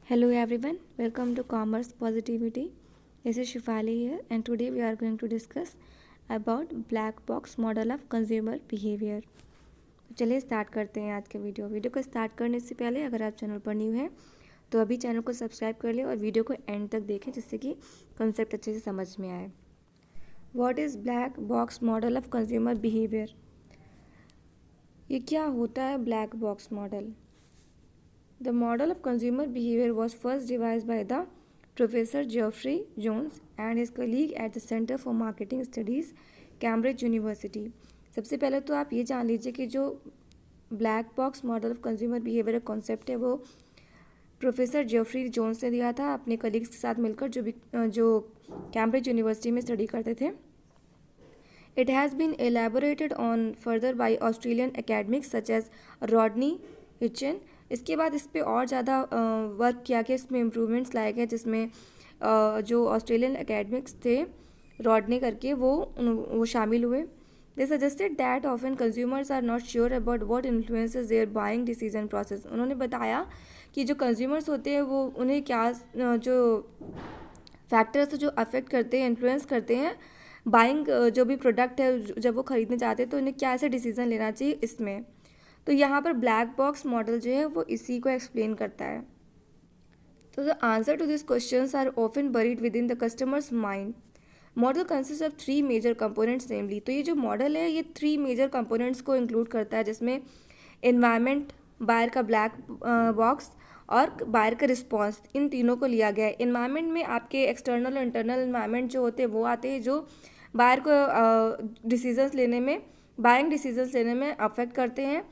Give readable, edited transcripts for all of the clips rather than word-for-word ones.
Hello everyone, welcome to Commerce Positivity. This is Shifali here and today we are going to discuss about black box model of consumer behavior. तो चलिए start करते हैं आज के video को start करने से पहले अगर आप चैनल पर न्यू हैं तो अभी चैनल को सब्सक्राइब कर लें और वीडियो को एंड तक देखें जिससे कि कॉन्सेप्ट अच्छे से समझ में आए. What is black box model of consumer behaviour. ये क्या होता है black box model? The model of consumer behavior was first devised by the Professor Geoffrey Jones and his colleague at the Center for Marketing Studies, Cambridge University. सबसे पहले तो आप ये जान लीजिए कि जो black box model of consumer behaviour concept है वो प्रोफेसर जेफरी जोन्स ने दिया था अपने कलीग्स के साथ मिलकर जो कैम्ब्रिज यूनिवर्सिटी में स्टडी करते थे. It has been elaborated on further by Australian academics such as Rodney Hitchen. इसके बाद इस पर और ज़्यादा वर्क किया गया, इसमें इम्प्रूवमेंट्स लाए गए जिसमें जो ऑस्ट्रेलियन एकेडमिक्स थे रॉडनी करके वो शामिल हुए. They suggested that often consumers are not sure about what influences their buying decision process. उन्होंने बताया कि जो कंज्यूमर्स होते हैं वो उन्हें क्या जो फैक्टर्स जो अफेक्ट करते हैं, इन्फ्लुएंस करते हैं बाइंग जो भी प्रोडक्ट है जब वो ख़रीदने जाते हैं तो उन्हें क्या ऐसे डिसीजन लेना चाहिए इसमें. तो यहाँ पर ब्लैक बॉक्स मॉडल जो है वो इसी को एक्सप्लेन करता है. तो the answer to this questions are often buried within the customer's mind. Model consist of 3 major components namely. तो ये जो मॉडल है ये 3 मेजर कंपोनेंट्स को इंक्लूड करता है जिसमें इन्वायरमेंट, बायर का ब्लैक बॉक्स और बायर का रिस्पॉन्स, इन तीनों को लिया गया है. इन्वायरमेंट में आपके एक्सटर्नल और इंटरनल इन्वायरमेंट जो होते हैं वो आते हैं जो बायर को डिसीजंस लेने में, बाइंग डिसीजंस लेने में अफेक्ट करते हैं.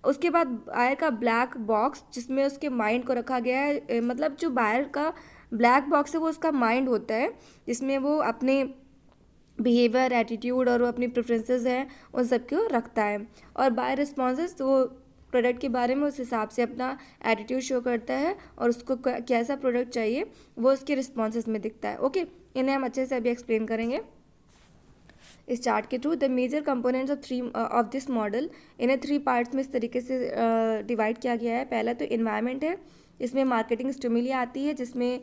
उसके बाद बायर का ब्लैक बॉक्स जिसमें उसके माइंड को रखा गया है, मतलब जो बायर का ब्लैक बॉक्स है वो उसका माइंड होता है जिसमें वो अपने बिहेवियर, एटीट्यूड और वो अपनी प्रेफरेंसेस हैं उन सब को रखता है. और बायर रिस्पॉन्सेस वो प्रोडक्ट के बारे में उस हिसाब से अपना एटीट्यूड शो करता है और उसको कैसा प्रोडक्ट चाहिए वो उसके रिस्पॉन्सेस में दिखता है. ओके, इन्हें हम अच्छे से अभी एक्सप्लेन करेंगे इस चार्ट के through. The major components of this model इन्हें 3 पार्ट्स में इस तरीके से डिवाइड किया गया है. पहला तो इन्वायरमेंट है, इसमें मार्केटिंग स्टिमुली आती है जिसमें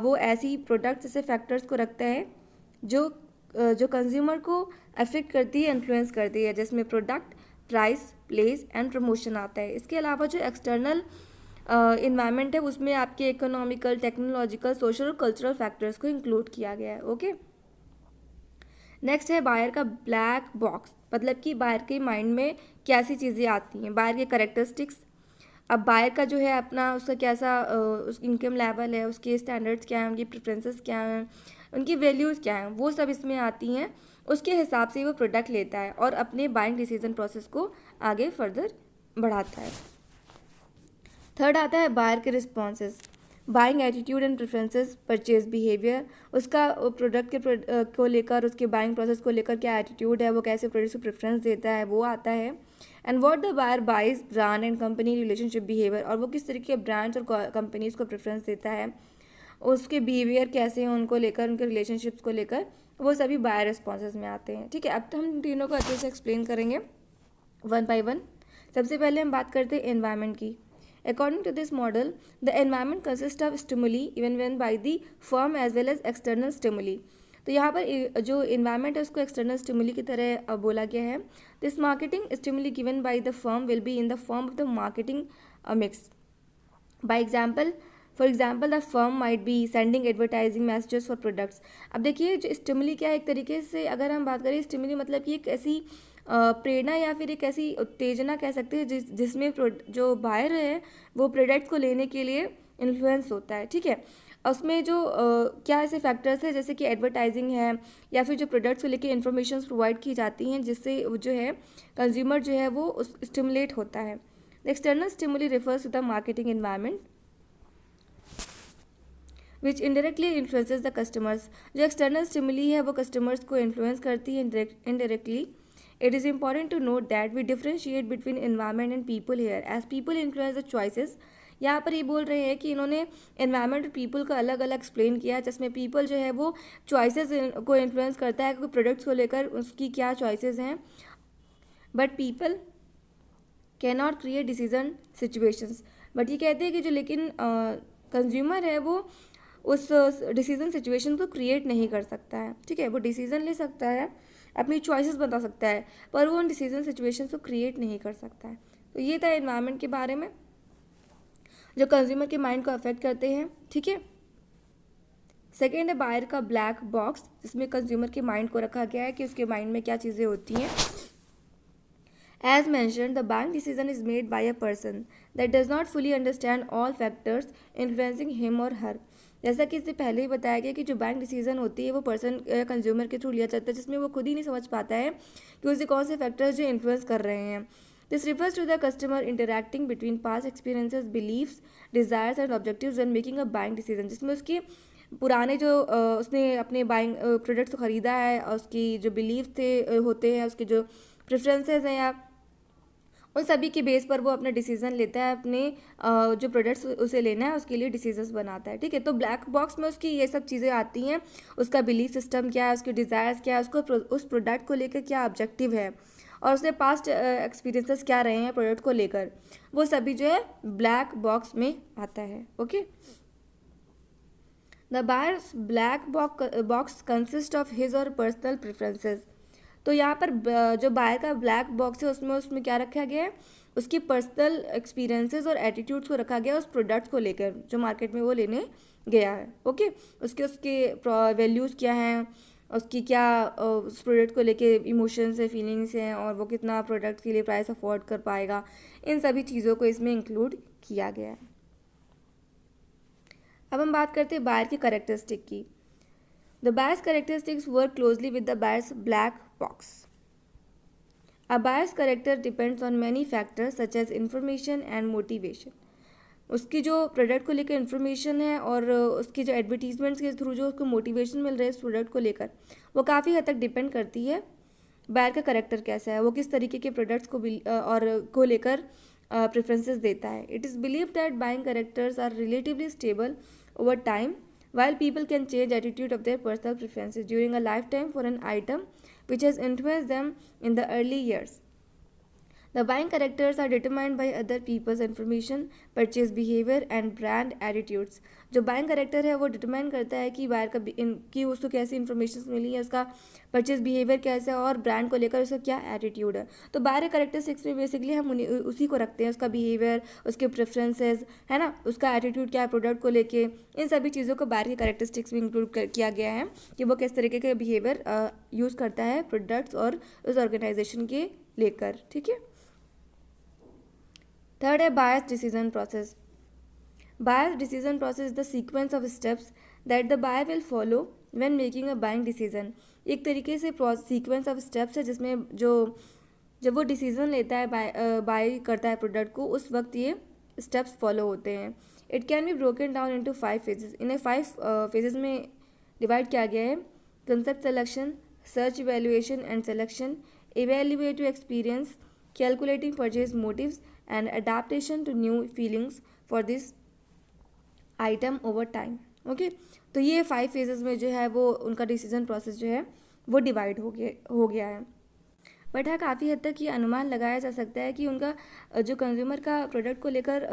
वो ऐसी प्रोडक्ट्स जैसे फैक्टर्स को रखता है जो कंज्यूमर को अफेक्ट करती है, इन्फ्लुएंस करती है, जिसमें product, price, place and promotion आता है. इसके अलावा जो एक्सटर्नल इन्वायरमेंट है उसमें आपके इकोनॉमिकल, टेक्नोलॉजिकल, सोशल और कल्चरल फैक्टर्स को इंक्लूड किया गया है. ओके, नेक्स्ट है बायर का ब्लैक बॉक्स, मतलब कि बायर के माइंड में कैसी चीज़ें आती हैं, बायर के करेक्टरिस्टिक्स. अब बायर का जो है अपना उसका कैसा उस इनकम लेवल है, उसके स्टैंडर्ड्स क्या हैं, उनकी प्रेफरेंसेस क्या हैं, उनकी वैल्यूज़ क्या हैं, वो सब इसमें आती हैं. उसके हिसाब से वो प्रोडक्ट लेता है और अपने बाइंग डिसीजन प्रोसेस को आगे फर्दर बढ़ाता है. थर्ड आता है बायर के responses, buying attitude and preferences, purchase behaviour. उसका प्रोडक्ट के को लेकर, उसके बाइंग प्रोसेस को लेकर क्या एटीट्यूड है, वो कैसे प्रोडक्ट को प्रेफरेंस देता है, वो आता है. And what the buyer buys, brand and company relationship behaviour, और वो किस तरीके के ब्रांड्स और कंपनीज़ को प्रेफरेंस देता है, उसके बिहेवियर कैसे हैं उनको लेकर, उनके रिलेशनशिप्स को लेकर, वो सभी बायर रिस्पॉन्सेज में आते हैं. ठीक है, अब तो हम तीनों को अच्छे से एक्सप्लेन करेंगे वन बाई वन. सबसे पहले हम बात करते हैं एनवायरनमेंट की. According to this model, the environment consists of stimuli even when by the firm as well as external stimuli. तो यहाँ पर जो environment है उसको external stimuli की तरह बोला गया है. This marketing stimuli given by the firm will be in the form of the marketing mix. For example, the firm might be sending advertising messages for products. अब देखिए जो stimuli क्या है, एक तरीके से अगर हम बात करें stimuli मतलब कि एक ऐसी प्रेरणा या फिर एक ऐसी उत्तेजना कह सकते हैं जिसमें जो बायर है वो प्रोडक्ट को लेने के लिए इन्फ्लुएंस होता है. ठीक है, उसमें जो क्या ऐसे फैक्टर्स है जैसे कि एडवर्टाइजिंग है या फिर जो प्रोडक्ट्स को लेके इन्फॉर्मेशन प्रोवाइड की जाती हैं जिससे जो है कंज्यूमर जो है वो स्टिमुलेट होता है. The external stimuli refers to the marketing environment which indirectly influences the customers. जो एक्सटर्नल स्टिमुली है वो कस्टमर्स को इन्फ्लुएंस करती है indirectly. It is important to note that we differentiate between environment and people here as people influence the choices. यहाँ पर ये बोल रहे हैं कि इन्होंने environment और people का अलग अलग एक्सप्लेन किया जिसमें people जो है वो choices को इन्फ्लुएंस करता है कि प्रोडक्ट्स को लेकर उसकी क्या choices हैं, but people cannot create decision situations. But ये कहते हैं कि जो लेकिन कंज्यूमर है वो उस डिसीजन सिचुएशन को क्रिएट नहीं कर सकता है, ठीक है। वो डिसीजन ले सकता है, अपनी चॉइसेस बता सकता है, पर वो उन डिसीजन सिचुएशन को क्रिएट नहीं कर सकता है। तो ये था एनवायरनमेंट के बारे में जो कंज्यूमर के माइंड को अफेक्ट करते हैं, ठीक है। सेकेंड है बायर का ब्लैक बॉक्स, जिसमें कंज्यूमर के माइंड को रखा गया है कि उसके माइंड में क्या चीज़ें होती हैं। As mentioned, the buying decision is made by a person that does not fully understand all factors influencing him or her. जैसा कि इससे पहले ही बताया गया कि जो बैंक डिसीजन होती है वो पर्सन कंज्यूमर के थ्रू लिया जाता है, जिसमें वो खुद ही नहीं समझ पाता है कि उसे कौन से फैक्टर्स जो इन्फ्लुएंस कर रहे हैं। This refers to the customer interacting between past experiences, beliefs, desires and objectives when making a buying decision, जिसमें उसके पुराने जो उसने अपने बाइंग प्रोडक्ट्स को ख़रीदा है और उसकी जो बिलीव थे होते हैं, उसके जो प्रेफरेंसेस हैं या उन सभी के बेस पर वो अपना डिसीजन लेता है, अपने जो प्रोडक्ट्स उसे लेना है उसके लिए डिसीजंस बनाता है, ठीक है। तो ब्लैक बॉक्स में उसकी ये सब चीज़ें आती हैं, उसका बिलीफ सिस्टम क्या है, उसके डिज़ायर्स क्या है, उसको उस प्रोडक्ट को लेकर क्या ऑब्जेक्टिव है और उसके पास्ट एक्सपीरियंसेस क्या रहे हैं प्रोडक्ट को लेकर, वो सभी जो है ब्लैक बॉक्स में आता है, okay. The buyers black box consist of his और पर्सनल प्रेफरेंसेस। तो यहाँ पर जो बायर का ब्लैक बॉक्स है उसमें क्या रखा गया है, उसकी पर्सनल एक्सपीरियंसेस और एटीट्यूड्स को रखा गया है उस प्रोडक्ट्स को लेकर जो मार्केट में वो लेने गया है, ओके। उसके वैल्यूज़ क्या हैं, उसकी क्या उस प्रोडक्ट को लेके इमोशंस है, फीलिंग्स हैं, और वो कितना प्रोडक्ट के लिए प्राइस अफोर्ड कर पाएगा, इन सभी चीज़ों को इसमें इंक्लूड किया गया है। अब हम बात करते हैं बायर की कैरेक्टरिस्टिक की। The buyer's characteristics work closely with the buyer's black box. A buyer's character depends on many factors such as information and motivation. उसकी जो प्रोडक्ट को लेकर इन्फॉर्मेशन है और उसकी जो एडवर्टीजमेंट्स के थ्रू जो उसको मोटिवेशन मिल रहा है इस प्रोडक्ट को लेकर, वो काफ़ी हद तक डिपेंड करती है बायर का करेक्टर कैसा है, वो किस तरीके के प्रोडक्ट्स को लेकर प्रेफरेंसेस देता है। It is believe that buying characters are relatively stable over time, while people can change attitude of their personal preferences during a lifetime for an item which has influenced them in the early years. The buying characters are determined by other people's information, purchase behavior and brand attitudes. जो buying character है वो determine करता है कि buyer कि उसको कैसी information मिली है, उसका परचेज बिहेवियर कैसा है और ब्रांड को लेकर उसका क्या एटीट्यूड है। तो बायर करेक्टरिस्टिक्स में बेसिकली हम उसी को रखते हैं, उसका बिहेवियर, उसके प्रेफरेंसेस, है ना, उसका एटीट्यूड क्या है प्रोडक्ट को लेके, इन सभी चीज़ों को बायर की करेक्टरिस्टिक्स में इंक्लूड किया गया है कि वो किस तरीके के बिहेवियर यूज़ करता है प्रोडक्ट्स और उस ऑर्गेनाइजेशन के लेकर, ठीक है। थर्ड है buyer's decision process. Buyer's decision process the sequence of steps that the buyer will follow when making a buying decision. एक तरीके से सीक्वेंस ऑफ स्टेप्स है जिसमें जब वो डिसीजन लेता है, बाय करता है प्रोडक्ट को, उस वक्त ये स्टेप्स फॉलो होते हैं। It can be broken down into 5 phases. इन्हें 5 फेजेस में डिवाइड किया गया है। Concept selection, search evaluation and selection, evaluate experience, calculating purchase motives and adaptation to new feelings for this item over time, okay। तो ये 5 phases में जो है वो उनका डिसीजन प्रोसेस जो है वो डिवाइड हो गया है। बट हाँ, काफ़ी हद तक ये अनुमान लगाया जा सकता है कि उनका जो कंज्यूमर का प्रोडक्ट को लेकर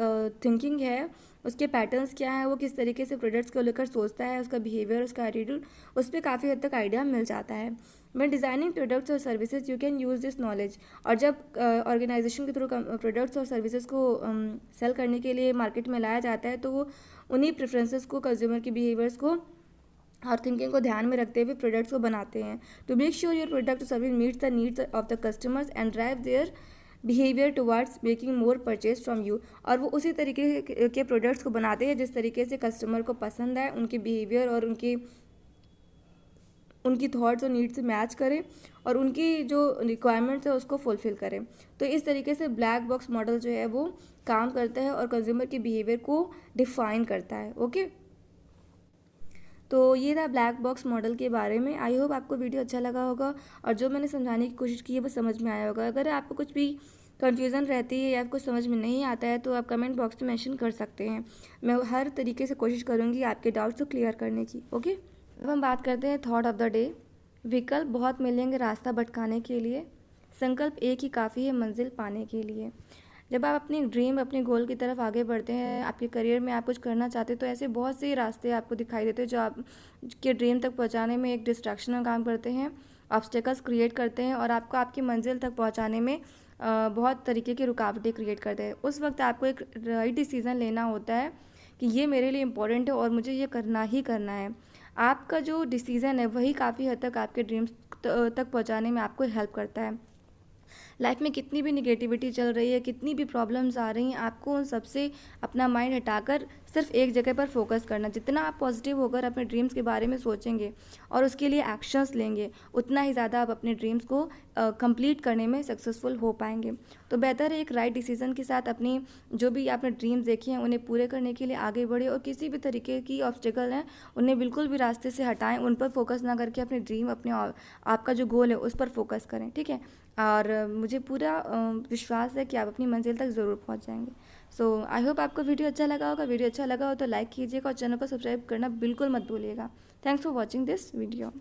थिंकिंग है, उसके पैटर्न्स क्या है, वो किस तरीके से प्रोडक्ट्स को लेकर सोचता है, उसका बिहेवियर, उसका एटीट्यूड, उस पर काफ़ी हद तक आइडिया मिल जाता है। When डिज़ाइनिंग प्रोडक्ट्स और services you can use this knowledge. और जब ऑर्गेनाइजेशन के थ्रू प्रोडक्ट्स और सर्विसेज को सेल करने के लिए मार्केट में लाया जाता है तो वो उन्हीं प्रेफरेंसेस को, कंज्यूमर के बिहेवियर्स को और थिंकिंग को ध्यान में रखते हुए प्रोडक्ट्स को बनाते हैं। To make sure your product और service meets the needs of the customers and drive their behaviour towards making more purchase from you. और वो उसी तरीके के प्रोडक्ट्स को बनाते हैं जिस तरीके से कस्टमर को पसंद है, उनके बिहेवियर और उनकी थॉट्स और नीड्स से मैच करें और उनकी जो रिक्वायरमेंट्स है उसको फुलफ़िल करें। तो इस तरीके से ब्लैक बॉक्स मॉडल जो है वो काम करता है और कंज्यूमर के बिहेवियर को डिफ़ाइन करता है, ओके। तो ये था ब्लैक बॉक्स मॉडल के बारे में। आई होप आपको वीडियो अच्छा लगा होगा और जो मैंने समझाने की कोशिश की है वो समझ में आया होगा। अगर आपको कुछ भी कन्फ्यूज़न रहती है या कुछ समझ में नहीं आता है तो आप कमेंट बॉक्स में मेंशन कर सकते हैं। मैं हर तरीके से कोशिश करूँगी आपके डाउट्स को क्लियर करने की, ओके। अब हम बात करते हैं थॉट ऑफ द डे। विकल्प बहुत मिलेंगे रास्ता भटकाने के लिए, संकल्प एक ही काफ़ी है मंजिल पाने के लिए। जब आप अपनी ड्रीम, अपने गोल की तरफ आगे बढ़ते हैं, आपके करियर में आप कुछ करना चाहते हैं, तो ऐसे बहुत से रास्ते आपको दिखाई देते हैं जो आप के ड्रीम तक पहुंचाने में एक डिस्ट्रैक्शन का काम करते हैं, ऑब्स्टेकल्स क्रिएट करते हैं और आपको आपकी मंजिल तक पहुंचाने में बहुत तरीके की रुकावटें क्रिएट करते हैं। उस वक्त आपको एक राइट डिसीज़न लेना होता है कि ये मेरे लिए इम्पोर्टेंट है और मुझे ये करना ही करना है। आपका जो डिसीज़न है वही काफ़ी हद तक आपके ड्रीम्स तक पहुंचाने में आपको हेल्प करता है। लाइफ में कितनी भी निगेटिविटी चल रही है, कितनी भी प्रॉब्लम्स आ रही हैं, आपको उन सबसे अपना माइंड हटाकर सिर्फ एक जगह पर फोकस करना। जितना आप पॉजिटिव होकर अपने ड्रीम्स के बारे में सोचेंगे और उसके लिए एक्शंस लेंगे, उतना ही ज़्यादा आप अपने ड्रीम्स को कंप्लीट करने में सक्सेसफुल हो पाएंगे। तो बेहतर है एक राइट डिसीजन के साथ अपनी जो भी आपने ड्रीम्स देखे हैं उन्हें पूरे करने के लिए आगे बढ़े और किसी भी तरीके की ऑब्स्टिकल हैं उन्हें बिल्कुल भी रास्ते से हटाएं, उन पर फोकस ना करके अपने ड्रीम, अपने आपका जो गोल है उस पर फोकस करें, ठीक है। और मुझे पूरा विश्वास है कि आप अपनी मंजिल तक ज़रूर पहुंच जाएंगे। सो आई होप आपको वीडियो अच्छा लगा होगा। वीडियो अच्छा लगा हो तो लाइक कीजिएगा और चैनल को सब्सक्राइब करना बिल्कुल मत भूलिएगा। Thanks for watching this video.